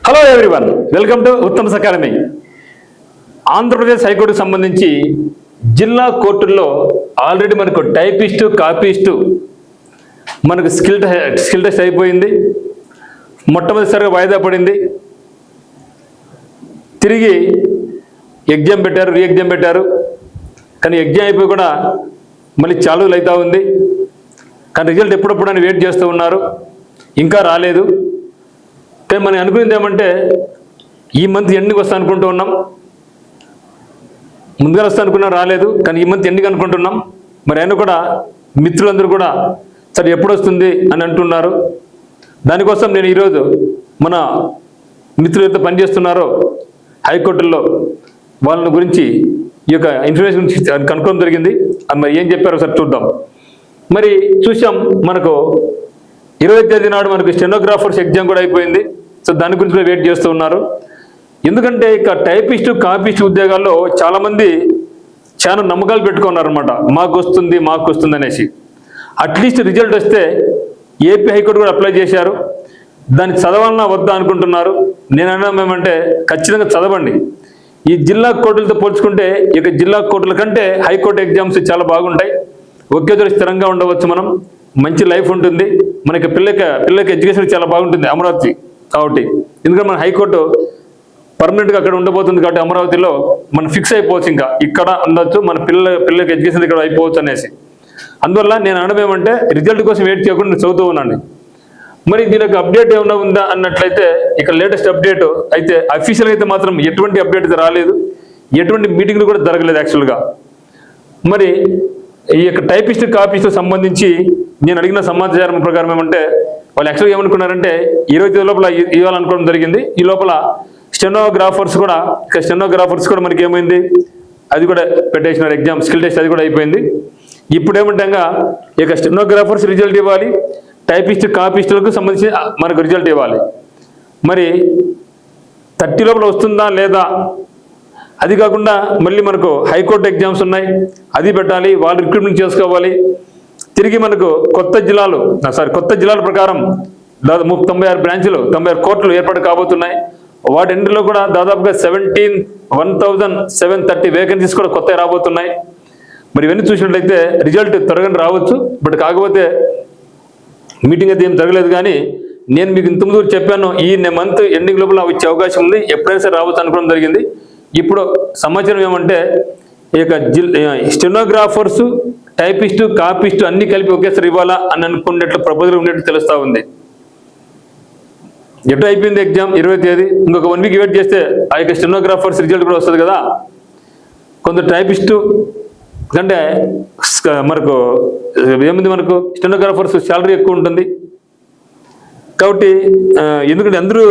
Hello everyone, welcome to Uttam's academy. Andhra Pradesh హైకోర్టుకు సంబంధించి జిల్లా కోర్టుల్లో ఆల్రెడీ మనకు టైపిస్టు కాపీస్టు మనకు స్కిల్ టెస్ట్ అయిపోయింది. మొట్టమొదటిసారిగా వాయిదా పడింది. తిరిగి ఎగ్జామ్ పెట్టారు, రీ ఎగ్జామ్ పెట్టారు. కానీ ఎగ్జామ్ అయిపోయి కూడా మళ్ళీ చాలా రోజులు అవుతూ ఉంది. కానీ రిజల్ట్ ఎప్పుడప్పుడు అని వెయిట్ చేస్తూ ఉన్నారు, ఇంకా రాలేదు. కానీ మనం అనుకునేది ఏమంటే ఈ మంత్ ఎండింగ్ వస్తా అనుకుంటూ ఉన్నాం. ముందుగా వస్తా అనుకున్నా రాలేదు, కానీ ఈ మంత్ ఎండింగ్ అనుకుంటున్నాం. మరి ఆయన కూడా మిత్రులందరూ కూడా సరే ఎప్పుడు వస్తుంది అని అంటున్నారు. దానికోసం నేను ఈరోజు మన మిత్రులు అయితే పనిచేస్తున్నారో హైకోర్టుల్లో వాళ్ళ గురించి ఈ యొక్క ఇన్ఫర్మేషన్ గురించి కనుక్కోవడం జరిగింది. మరి ఏం చెప్పారో ఒకసారి చూద్దాం. మరి చూసాం, మనకు 20వ తేదీ నాడు మనకు స్టెనోగ్రాఫర్స్ ఎగ్జామ్ కూడా అయిపోయింది. సో దాని గురించి కూడా వెయిట్ చేస్తూ ఉన్నారు. ఎందుకంటే ఇక టైపిస్టు కాపీస్టు ఉద్యోగాల్లో చాలామంది చాలా నమ్మకాలు పెట్టుకున్నారనమాట. మాకు వస్తుంది అనేసి. అట్లీస్ట్ రిజల్ట్ వస్తే ఏపీ హైకోర్టు కూడా అప్లై చేశారు. దాన్ని చదవాలన్నా వద్దా అనుకుంటున్నారు. నేను అన్నాం ఏమంటే ఖచ్చితంగా చదవండి. ఈ జిల్లా కోర్టులతో పోల్చుకుంటే ఇక జిల్లా కోర్టుల కంటే హైకోర్టు ఎగ్జామ్స్ చాలా బాగుంటాయి. ఒకే చోట స్థిరంగా ఉండవచ్చు, మనం మంచి లైఫ్ ఉంటుంది. మనకి పిల్లలకి ఎడ్యుకేషన్ చాలా బాగుంటుంది అమరావతి కాబట్టి. ఎందుకంటే మన హైకోర్టు పర్మనెంట్గా అక్కడ ఉండబోతుంది కాబట్టి అమరావతిలో మనం ఫిక్స్ అయిపోవచ్చు, ఇంకా ఇక్కడ ఉండొచ్చు, మన పిల్లలకి ఎడ్యుకేషన్ ఇక్కడ అయిపోవచ్చు అనేసి. అందువల్ల నేను అనడం ఏమంటే రిజల్ట్ కోసం వెయిట్ చేయకుండా నేను చదువుతూ ఉన్నాను. మరి దీనికి అప్డేట్ ఏమైనా ఉందా అన్నట్లయితే ఇక లేటెస్ట్ అప్డేట్ అయితే అఫీషియల్గా అయితే మాత్రం ఎటువంటి అప్డేట్ అయితే రాలేదు, ఎటువంటి మీటింగ్లు కూడా జరగలేదు యాక్చువల్గా. మరి ఈ యొక్క టైపిస్ట్ కాపీస్తో సంబంధించి నేను అడిగిన సమాచారం ప్రకారం ఏమంటే వాళ్ళు యాక్చువల్గా ఏమనుకున్నారంటే 20 లోపల ఇవ్వాలనుకోవడం జరిగింది. ఈ లోపల స్టెనోగ్రాఫర్స్ కూడా మనకి ఏమైంది, అది కూడా పెట్టేసినారు ఎగ్జామ్, స్కిల్ టెస్ట్ అది కూడా అయిపోయింది. ఇప్పుడు ఏమంటే ఇక స్టెనోగ్రాఫర్స్ రిజల్ట్ ఇవ్వాలి, టైపిస్ట్ కాపీస్టులకు సంబంధించి మనకు రిజల్ట్ ఇవ్వాలి. మరి 30 లోపల వస్తుందా లేదా, అది కాకుండా మళ్ళీ మనకు హైకోర్టు ఎగ్జామ్స్ ఉన్నాయి, అది పెట్టాలి, వాళ్ళు రిక్రూట్మెంట్ చేసుకోవాలి. తిరిగి మనకు కొత్త జిల్లాల ప్రకారం దాదాపు 96 బ్రాంచ్లు 96 కోర్టులు ఏర్పాటు కాబోతున్నాయి. వాటి ఎంట్రీలో కూడా దాదాపుగా 17,730 వేకెన్సీస్ కూడా కొత్తగా రాబోతున్నాయి. మరి ఇవన్నీ చూసినట్లయితే రిజల్ట్ త్వరగా రావచ్చు. బట్ కాకపోతే మీటింగ్ అయితే ఏం జరగలేదు. కానీ నేను మీకు ఇంతకుముందు చెప్పాను, ఈ మంత్ ఎండింగ్ లోపల వచ్చే అవకాశం ఉంది, ఎప్పుడైనా సరే రావచ్చు అనుకోవడం జరిగింది. ఇప్పుడు సమాచారం ఏమంటే ఇక స్టెనోగ్రాఫర్సు, టైపిస్టు, కాపీస్టు అన్ని కలిపి ఒకేసారి ఇవ్వాలా అని అనుకున్నట్లు ప్రపోజల్ ఉన్నట్టు తెలుస్తూ ఉంది. ఎటు అయిపోయింది ఎగ్జామ్ 20వ తేదీ, ఇంకొక 1 వీక్ వెయిట్ చేస్తే ఆ యొక్క స్టెనోగ్రాఫర్స్ రిజల్ట్ కూడా వస్తుంది కదా. కొంత టైపిస్టు అంటే మనకు ఏముంది, మనకు స్టెనోగ్రాఫర్స్ శాలరీ ఎక్కువ ఉంటుంది కాబట్టి, ఎందుకంటే అందరూ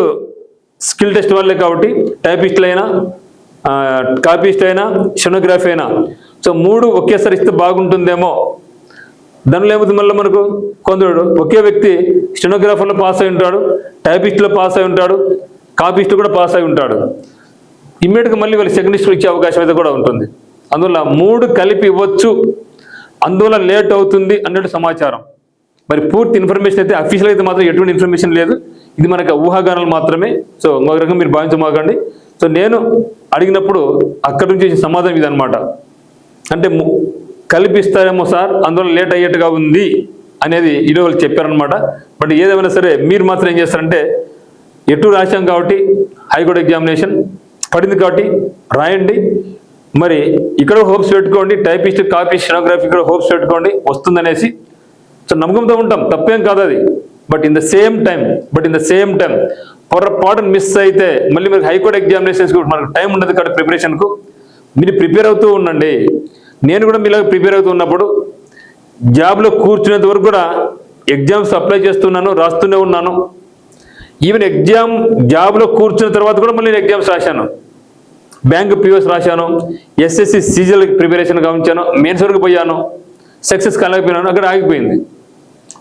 స్కిల్ టెస్ట్ వాళ్ళే కాబట్టి, టైపిస్టులు అయినా కాపీస్ట్ అయినా స్టెనోగ్రఫీ అయినా, సో 3 ఒకేసారి ఇస్తే బాగుంటుందేమో. దానిలో ఏమవుతుంది, మళ్ళీ మనకు కొందరు ఒకే వ్యక్తి స్టెనోగ్రాఫర్లో పాస్ అయి ఉంటాడు, టైపిస్ట్లో పాస్ అయి ఉంటాడు, కాపీస్ట్ కూడా పాస్ అయి ఉంటాడు. ఇమ్మీడియట్గా మళ్ళీ వాళ్ళు సెకండ్ లిస్ట్లో ఇచ్చే అవకాశం అయితే కూడా ఉంటుంది. అందువల్ల 3 కలిపి ఇవ్వచ్చు, అందువల్ల లేట్ అవుతుంది అన్నట్టు సమాచారం. మరి పూర్తి ఇన్ఫర్మేషన్ అయితే అఫీషియల్ అయితే మాత్రం ఎటువంటి ఇన్ఫర్మేషన్ లేదు, ఇది మనకు ఊహాగానాలు మాత్రమే. సో ఇంకొక రకంగా మీరు భావించమాకండి. సో నేను అడిగినప్పుడు అక్కడి నుంచి సమాధానం ఇదనమాట. అంటే కల్పిస్తారేమో సార్, అందువల్ల లేట్ అయ్యేట్టుగా ఉంది అనేది ఈరోజు వాళ్ళు చెప్పారనమాట. బట్ ఏదేమైనా సరే మీరు మాత్రం ఏం చేస్తారంటే ఎటు రాశాం కాబట్టి హైకోర్టు ఎగ్జామినేషన్ పడింది కాబట్టి రాయండి. మరి ఇక్కడ హోప్స్ పెట్టుకోండి, టైపిస్ట్, కాపీ, స్టెనోగ్రఫీ కూడా హోప్స్ పెట్టుకోండి వస్తుందనేసి. సో నమ్మకంతో ఉంటాం, తప్పేం కాదు అది. But in the same time పొరపాటును మిస్ అయితే మళ్ళీ మీరు హైకోర్టు ఎగ్జామినేషన్స్ మనకు టైం ఉండదు కాబట్టి ప్రిపరేషన్కు మీరు ప్రిపేర్ అవుతూ ఉండండి. నేను కూడా మీలాగా ప్రిపేర్ అవుతూ ఉన్నప్పుడు జాబ్లో కూర్చునేంత వరకు కూడా ఎగ్జామ్స్ అప్లై చేస్తున్నాను, రాస్తూనే ఉన్నాను. ఈవెన్ జాబ్లో కూర్చున్న తర్వాత కూడా మళ్ళీ నేను ఎగ్జామ్స్ రాశాను. బ్యాంక్ పిఓస్ రాశాను, ఎస్ఎస్సి సీజల్ ప్రిపరేషన్ గావించాను, మెయిన్స్ వరకు పోయాను, సక్సెస్ కాలేకపోయినాను, అక్కడ ఆగిపోయింది.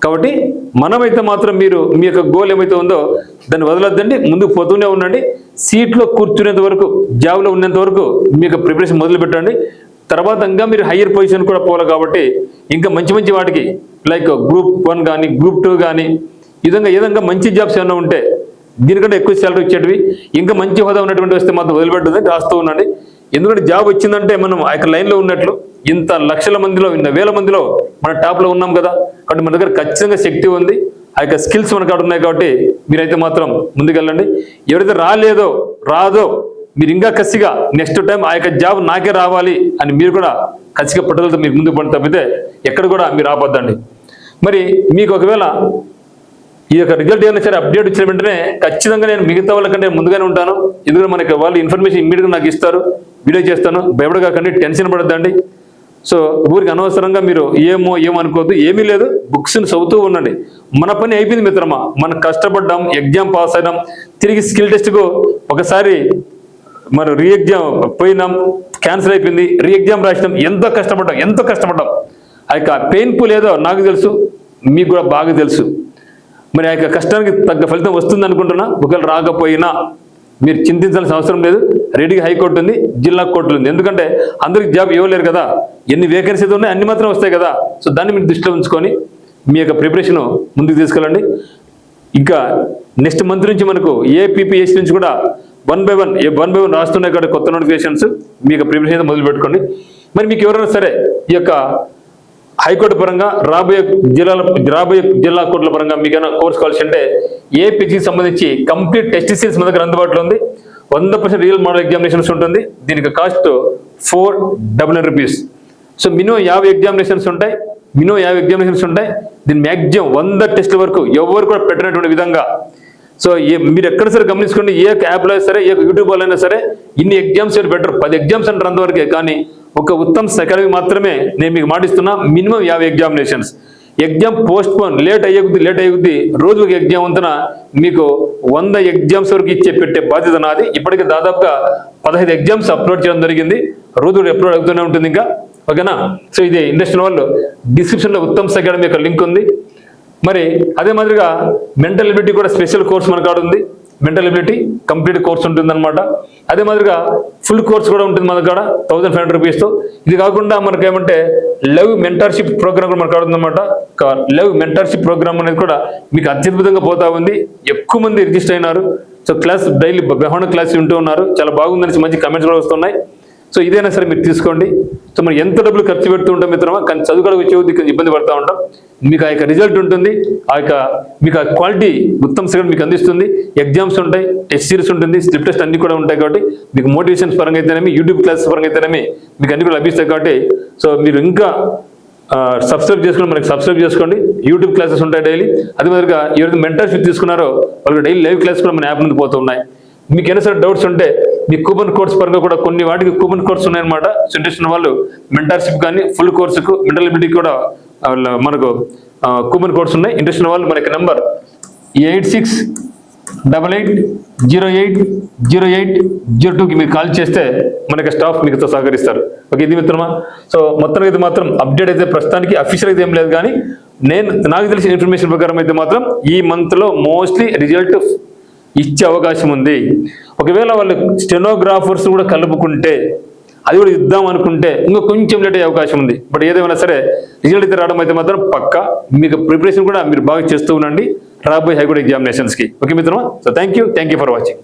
కాబట్టి మనమైతే మాత్రం మీరు మీ యొక్క గోల్ ఏమైతే ఉందో దాన్ని వదలొద్దండి, ముందుకు పోతూనే ఉండండి. సీట్లో కూర్చునేంత వరకు, జాబ్లో ఉన్నంత వరకు మీ యొక్క ప్రిపరేషన్ మొదలు పెట్టండి. తర్వాత ఇంకా మీరు హయ్యర్ పొజిషన్ కూడా పోవాలి కాబట్టి ఇంకా మంచి వాటికి లైక్ గ్రూప్ 1 కానీ గ్రూప్ 2 కానీ ఈ విధంగా మంచి జాబ్స్ ఏమైనా ఉంటే దీనికంటే ఎక్కువ శాలరీ ఇచ్చేటివి ఇంకా మంచి హోదా ఉన్నటువంటి వస్తే మాత్రం వదిలిపెట్టదు, రాస్తూ ఉండండి. ఎందుకంటే జాబ్ వచ్చిందంటే మనం ఆ యొక్క లైన్లో ఉన్నట్లు. ఇంత లక్షల మందిలో, ఇంత వేల మందిలో మన టాప్లో ఉన్నాం కదా, కాబట్టి మన దగ్గర ఖచ్చితంగా శక్తి ఉంది, ఆ యొక్క స్కిల్స్ మన కాడ ఉన్నాయి. కాబట్టి మీరైతే మాత్రం ముందుకెళ్ళండి. ఎవరైతే రాదో మీరు ఇంకా కసిగా నెక్స్ట్ టైం ఆ యొక్క జాబ్ నాకే రావాలి అని మీరు కూడా కసిగా పట్టుదలతో మీరు ముందుకు పడి తప్పితే ఎక్కడ కూడా మీరు ఆపొద్దండి. మరి మీకు ఒకవేళ ఈ యొక్క రిజల్ట్ ఏమైనా సరే అప్డేట్ వచ్చిన వెంటనే ఖచ్చితంగా నేను మిగతా వాళ్ళకంటే ముందుగానే ఉంటాను. ఎందుకంటే మనకి వాళ్ళు ఇన్ఫర్మేషన్ ఇమ్మీడియట్గా నాకు ఇస్తారు, వీడియో చేస్తాను. భయపడగాకండి, టెన్షన్ పడద్దండి. సో ఊరికి అనవసరంగా మీరు ఏమో అనుకోవద్దు, ఏమీ లేదు. బుక్స్ని చదువుతూ ఉండండి. మన పని అయిపోయింది మిత్రమా. మనం కష్టపడ్డాం, ఎగ్జామ్ పాస్ అయినాం, తిరిగి స్కిల్ టెస్ట్కు ఒకసారి మరి రీ ఎగ్జామ్ పోయినాం, క్యాన్సిల్ అయిపోయింది, రీ ఎగ్జామ్ రాసినాం. ఎంతో కష్టపడ్డాం. ఆ యొక్క పెయిన్ఫుల్ ఏదో నాకు తెలుసు, మీకు కూడా బాగా తెలుసు. మరి ఆ యొక్క కష్టానికి తగ్గ ఫలితం వస్తుంది అనుకుంటున్నా. ఒకవేళ రాకపోయినా మీరు చింతించాల్సిన అవసరం లేదు. రెడీగా హైకోర్టు ఉంది, జిల్లా కోర్టులు ఉంది. ఎందుకంటే అందరికి జాబ్ ఇవ్వలేరు కదా, ఎన్ని వేకెన్సీలు ఉన్నాయి అన్ని మాత్రం వస్తాయి కదా. సో దాన్ని మీరు దృష్టిలో ఉంచుకొని మీ యొక్క ప్రిపరేషన్ ముందుకు తీసుకెళ్ళండి. ఇంకా నెక్స్ట్ మంత్ నుంచి మనకు ఏపీపీఎస్సీ నుంచి కూడా వన్ బై వన్ రాస్తున్నాయి కాబట్టి కొత్త నోటిఫికేషన్స్. మీ యొక్క ప్రిపరేషన్ మొదలు పెట్టుకోండి. మరి మీకు ఎవరైనా సరే ఈ యొక్క హైకోర్టు పరంగా రాబోయే జిల్లా కోర్టుల పరంగా మీకైనా కోర్స్ కావాల్సి అంటే ఏపీకి సంబంధించి కంప్లీట్ టెస్ట్ సిరీస్ మన దగ్గర అందుబాటులో ఉంది. 100% రియల్ మోడల్ ఎగ్జామినేషన్స్ ఉంటుంది. దీనికి cost 499 rupees. So minimum 50 examinations ఉంటాయి. దీని మ్యాక్సిమం 100 టెస్టుల వరకు ఎవరు కూడా పెట్టినటువంటి విధంగా. సో మీరు ఎక్కడ సరే గమనించుకోండి, ఏ యాప్లో అయినా సరే, ఏ యూట్యూబ్లో అయినా సరే ఇన్ని ఎగ్జామ్స్ బెటర్. 10 ఎగ్జామ్స్ అంటారు అంతవరకే. కానీ ఒక ఉత్తమ్ అకాడమీ మాత్రమే నేను మీకు మాటిస్తున్నా, minimum 50 examinations. Exam postpone late అయ్యుద్ది రోజు ఒక ఎగ్జామ్ ఉంటున్నా మీకు 100 ఎగ్జామ్స్ వరకు పెట్టే బాధ్యత నాది. ఇప్పటికే దాదాపుగా 15 ఎగ్జామ్స్ అప్లోడ్ చేయడం జరిగింది. రోజు అప్లోడ్ అవుతూనే ఉంటుంది ఇంకా, ఓకేనా. సో ఇది ఇంట్రెస్ట్ వాళ్ళు డిస్క్రిప్షన్లో ఉత్తమ్ అకాడమీ యొక్క లింక్ ఉంది. మరి అదే మాదిరిగా మెంటల్ ఎబిలిటీ కూడా స్పెషల్ కోర్స్ మన కాడ ఉంది. మెంటల్ ఎబిలిటీ కంప్లీట్ కోర్స్ ఉంటుందన్నమాట. అదే మాదిరిగా ఫుల్ కోర్స్ కూడా ఉంటుంది మన కాడ 1500 రూపీస్తో. ఇది కాకుండా మనకేమంటే లైవ్ మెంటర్షిప్ ప్రోగ్రామ్ కూడా మన కాడ ఉందన్నమాట. లైవ్ మెంటర్షిప్ ప్రోగ్రామ్ అనేది కూడా మీకు అత్యద్భుతంగా పోతా ఉంది. ఎక్కువ మంది రిజిస్టర్ అయినారు. సో క్లాస్ డైలీ బ్రహ్మాండ క్లాస్ వింటూ ఉన్నారు. చాలా బాగుందని మంచి కమెంట్స్ కూడా వస్తున్నాయి. సో ఇదైనా సరే మీరు తీసుకోండి. సో మనం ఎంత డబ్బులు ఖర్చు పెడుతూ ఉంటాం మిత్రమా, కానీ చదువుకోవడానికి వచ్చే కొంచెం ఇబ్బంది పడుతూ ఉంటాం. మీకు ఆ యొక్క రిజల్ట్ ఉంటుంది, మీకు ఆ క్వాలిటీ ఉత్తమ్ సెకండ్ మీకు అందిస్తుంది. ఎగ్జామ్స్ ఉంటాయి, టెస్ట్ సిరీస్ ఉంటుంది, స్లిప్ టెస్ట్ అన్ని కూడా ఉంటాయి. కాబట్టి మీకు మోటివేషన్స్ పరంగా అయితేనేమి, యూట్యూబ్ క్లాసెస్ పరంగా అయితేనేమి మీకు అన్ని కూడా లభిస్తాయి. కాబట్టి సో మీరు ఇంకా మనకి సబ్స్క్రైబ్ చేసుకోండి. యూట్యూబ్ క్లాసెస్ ఉంటాయి డైలీ. అదే మాదిరిగా ఎవరైతే మెంటర్షిప్ తీసుకున్నారో వాళ్ళకి డైలీ లైవ్ క్లాస్ కూడా మన యాప్ నుండి పోతూ ఉన్నాయి. మీకు ఏమైనా సరే డౌట్స్ ఉంటే మీ కూపన్ కోర్స్ పరంగా కూడా కొన్ని వాటికి కూపన్ కోర్స్ ఉన్నాయన్నమాట. సో ఇంట్రెస్ట్ ఉన్న వాళ్ళు మెంటర్షిప్ కానీ ఫుల్ కోర్సుకు మెంటల్ ఎబిలిటీ కూడా మనకు కూపన్ కోర్స్ ఉన్నాయి. ఇంట్రెస్ట్ ఉన్న వాళ్ళు మనకి నెంబర్ 8688080802కి మీరు కాల్ చేస్తే మనకి స్టాఫ్ మీతో సహకరిస్తారు. ఓకే, ఇది మిత్రమా. సో మొత్తానికి అయితే మాత్రం అప్డేట్ అయితే ప్రస్తుతానికి అఫీషియల్ అయితే ఏం లేదు. కానీ నాకు తెలిసిన ఇన్ఫర్మేషన్ ప్రకారం అయితే మాత్రం ఈ మంత్లో మోస్ట్లీ రిజల్ట్ ఇచ్చే అవకాశం ఉంది. ఒకవేళ వాళ్ళు స్టెనోగ్రాఫర్స్ కూడా కలుపుకుంటే, అది కూడా ఇద్దాం అనుకుంటే ఇంకా కొంచెం లేట్ అయ్యే అవకాశం ఉంది. బట్ ఏదేమైనా సరే రిజల్ట్ అయితే రావడం అయితే మాత్రం పక్కా. మీకు ప్రిపరేషన్ కూడా మీరు బాగా చేస్తూ ఉండండి రాబోయే హైకోర్టు ఎగ్జామినేషన్స్కి. ఓకే మిత్రమా. So thank you for watching.